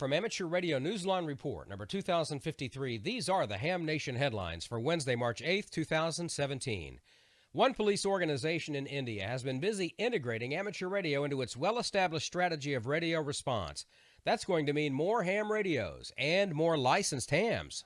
from Amateur Radio Newsline Report, number 2053, these are the Ham Nation headlines for Wednesday, March 8th, 2017. One police organization in India has been busy integrating amateur radio into its well-established strategy of radio response. That's going to mean more ham radios and more licensed hams.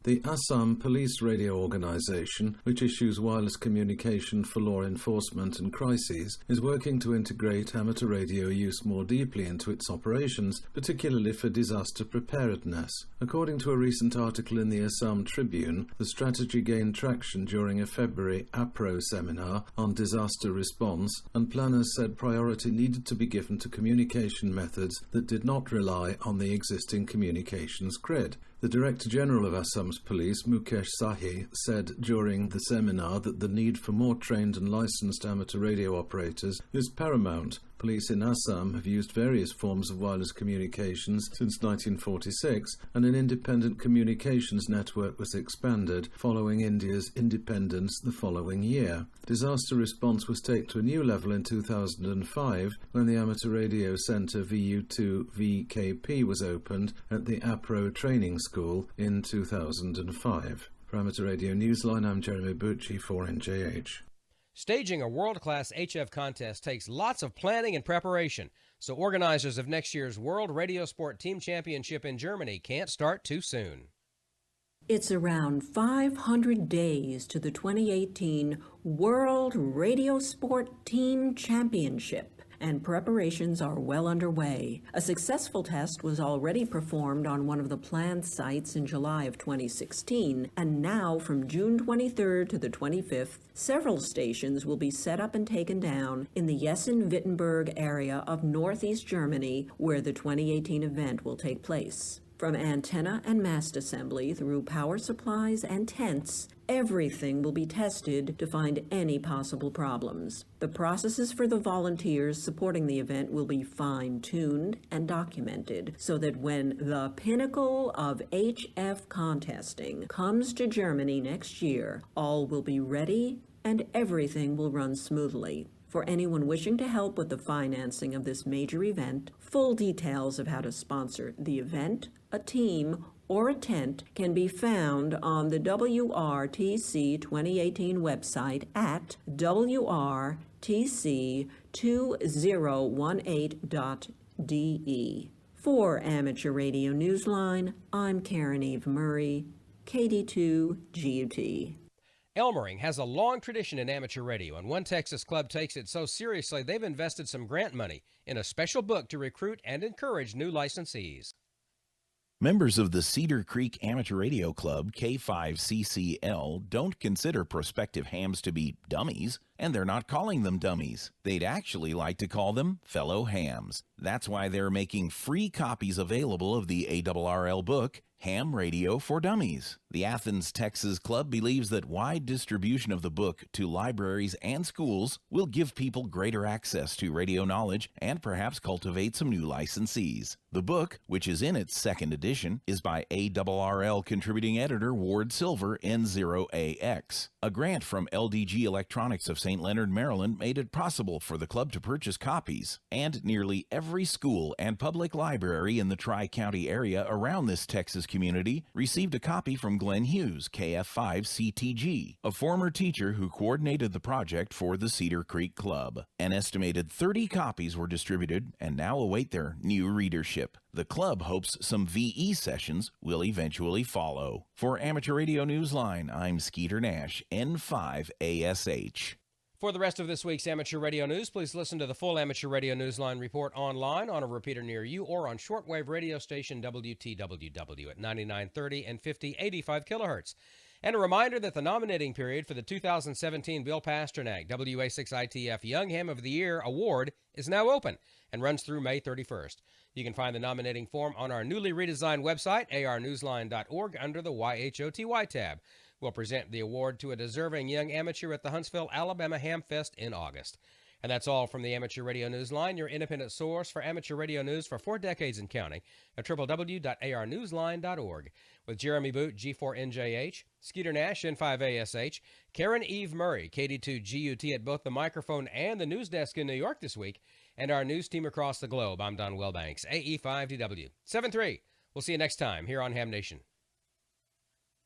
The Assam Police Radio Organisation, which issues wireless communication for law enforcement and crises, is working to integrate amateur radio use more deeply into its operations, particularly for disaster preparedness. According to a recent article in the Assam Tribune, the strategy gained traction during a February APRO seminar on disaster response, and planners said priority needed to be given to communication methods that did not rely on the existing communications grid. The Director General of Assam's Police, Mukesh Sahi, said during the seminar that the need for more trained and licensed amateur radio operators is paramount. Police in Assam have used various forms of wireless communications since 1946, and an independent communications network was expanded following India's independence the following year. Disaster response was taken to a new level in 2005 when the Amateur Radio Centre VU2-VKP was opened at the APRO Training School in 2005. For Amateur Radio Newsline, I'm Jeremy Bucci for NJH. Staging a world-class HF contest takes lots of planning and preparation, so organizers of next year's World Radio Sport Team Championship in Germany can't start too soon. It's around 500 days to the 2018 World Radio Sport Team Championship, and preparations are well underway. A successful test was already performed on one of the planned sites in July of 2016, and now from June 23rd to the 25th, several stations will be set up and taken down in the Essen-Wittenberg area of northeast Germany, where the 2018 event will take place. From antenna and mast assembly through power supplies and tents, everything will be tested to find any possible problems. The processes for the volunteers supporting the event will be fine-tuned and documented so that when the pinnacle of HF contesting comes to Germany next year, all will be ready and everything will run smoothly. For anyone wishing to help with the financing of this major event, full details of how to sponsor the event, a team, or a tent can be found on the WRTC 2018 website at wrtc2018.de. For Amateur Radio Newsline, I'm Karen Eve Murray, KD2 GUT. Elmering has a long tradition in amateur radio, and one Texas club takes it so seriously they've invested some grant money in a special book to recruit and encourage new licensees. Members of the Cedar Creek Amateur Radio Club, K5CCL, don't consider prospective hams to be dummies, and they're not calling them dummies. They'd actually like to call them fellow hams. That's why they're making free copies available of the ARRL book, Ham Radio for Dummies. The Athens, Texas Club believes that wide distribution of the book to libraries and schools will give people greater access to radio knowledge and perhaps cultivate some new licensees. The book, which is in its second edition, is by ARRL contributing editor Ward Silver, N0AX. A grant from LDG Electronics of St. Leonard, Maryland made it possible for the club to purchase copies, and nearly every school and public library in the Tri-County area around this Texas community received a copy from Glenn Hughes, KF5CTG, a former teacher who coordinated the project for the Cedar Creek Club. An estimated 30 copies were distributed and now await their new readership. The club hopes some VE sessions will eventually follow. For Amateur Radio Newsline, I'm Skeeter Nash, N5ASH. For the rest of this week's Amateur Radio News, please listen to the full Amateur Radio Newsline report online on a repeater near you or on shortwave radio station WTWW at 9930 and 5085 kilohertz. And a reminder that the nominating period for the 2017 Bill Pasternak WA6ITF Young Ham of the Year Award is now open and runs through May 31st. You can find the nominating form on our newly redesigned website, arnewsline.org, under the YHOTY tab. We'll present the award to a deserving young amateur at the Huntsville, Alabama Ham Fest in August. And that's all from the Amateur Radio Newsline, your independent source for amateur radio news for 4 decades and counting at www.arnewsline.org. With Jeremy Boot, G4NJH, Skeeter Nash, N5ASH, Karen Eve Murray, KD2 GUT at both the microphone and the news desk in New York this week, and our news team across the globe. I'm Don Wellbanks, AE5DW. 7-3. We'll see you next time here on Ham Nation.